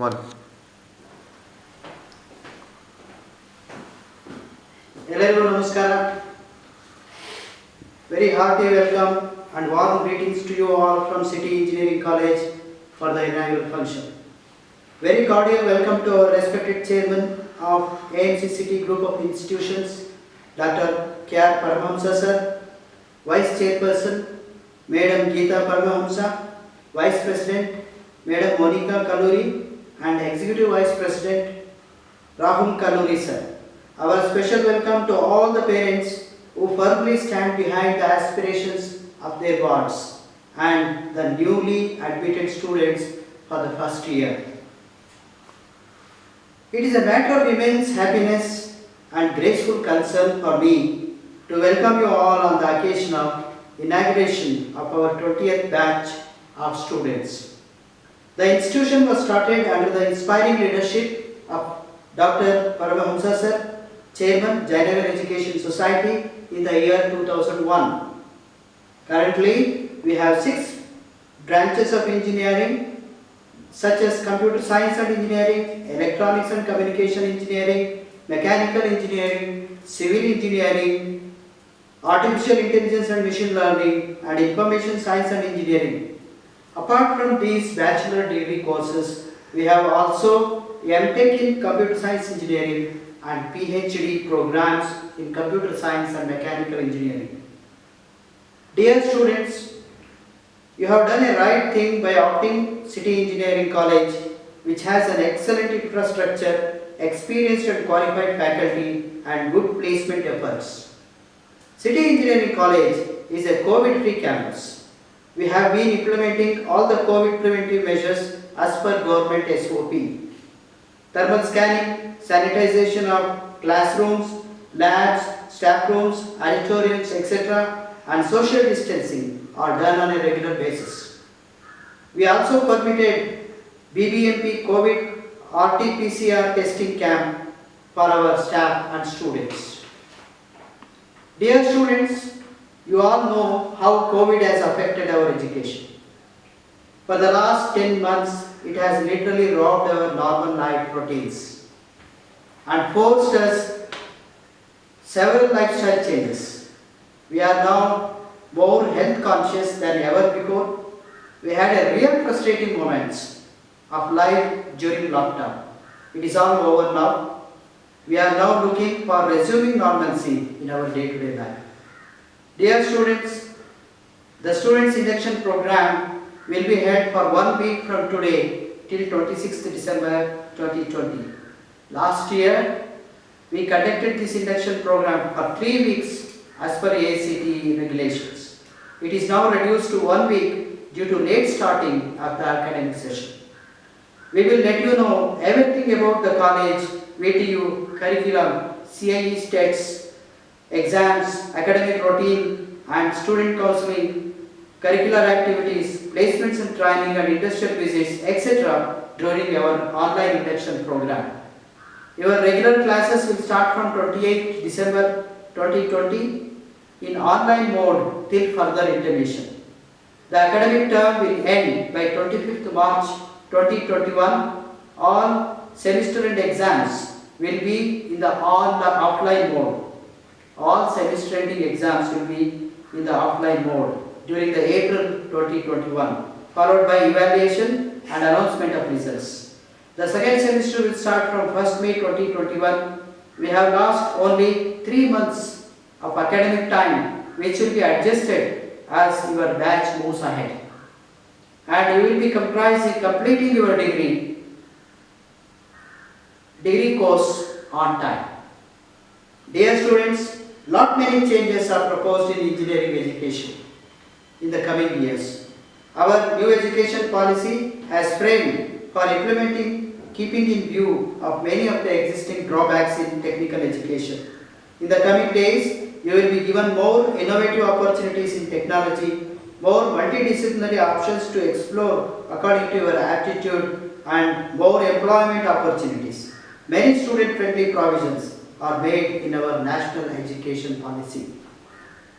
One. Hello, Namaskara. Very hearty welcome and warm greetings to you all from City Engineering College for the inaugural function. Very cordial welcome to our respected chairman of AMC City Group of Institutions, Dr. K.R. Paramahamsa sir, Vice Chairperson, Madam Geeta Paramahamsa, Vice President, Madam Monica Kalluri, and Executive Vice President, Rahul Kalluri sir. Our special welcome to all the parents who firmly stand behind the aspirations of their wards and the newly admitted students for the first year. It is a matter of immense happiness and graceful concern for me to welcome you all on the occasion of inauguration of our 20th batch of students. The institution was started under the inspiring leadership of Dr. Paramahamsa sir, Chairman, Jayanagar Education Society, in the year 2001. Currently, we have 6 branches of engineering such as computer science and engineering, electronics and communication engineering, mechanical engineering, civil engineering, artificial intelligence and machine learning, and information science and engineering. Apart from these bachelor degree courses, we have also MTech in computer science engineering and PhD programs in computer science and mechanical engineering. Dear students, you have done a right thing by opting City Engineering College, which has an excellent infrastructure, experienced and qualified faculty, and good placement efforts. City Engineering College is a COVID-free campus. We have been implementing all the COVID preventive measures as per government SOP. Thermal scanning, sanitization of classrooms, labs, staff rooms, auditoriums, etc., and social distancing are done on a regular basis. We also permitted BBMP COVID RT-PCR testing camp for our staff and students. Dear students, you all know how COVID has affected our education. For the last 10 months, it has literally robbed our normal life routines and forced us several lifestyle changes. We are now more health conscious than ever before. We had a real frustrating moments of life during lockdown. It is all over now. We are now looking for resuming normalcy in our day-to-day life. Dear students, the Students Induction Program will be held for 1 week from today till 26th December 2020. Last year, we conducted this induction program for 3 weeks as per ACTE regulations. It is now reduced to 1 week due to late starting of the academic session. We will let you know everything about the college, VTU, curriculum, CIE stats, exams, academic routine, and student counseling, curricular activities, placements and training and industrial visits, etc. during our online induction program. Your regular classes will start from 28 December 2020 in online mode till further intimation. The academic term will end by 25th March 2021. All semester end exams will be in the offline mode. All semester ending exams will be in the offline mode during the April 2021, followed by evaluation and announcement of results. The second semester will start from 1st May 2021. We have lost only 3 months of academic time, which will be adjusted as your batch moves ahead. And you will be completing your degree course on time. Dear students, not many changes are proposed in engineering education in the coming years. Our new education policy has framed for implementing, keeping in view of many of the existing drawbacks in technical education. In the coming days, you will be given more innovative opportunities in technology, more multidisciplinary options to explore according to your aptitude, and more employment opportunities. Many student-friendly provisions are made in our national education policy.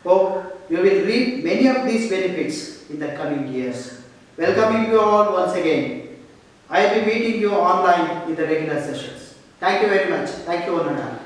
Hope you will reap many of these benefits in the coming years. Welcoming you all once again. I will be meeting you online in the regular sessions. Thank you very much. Thank you, one and all.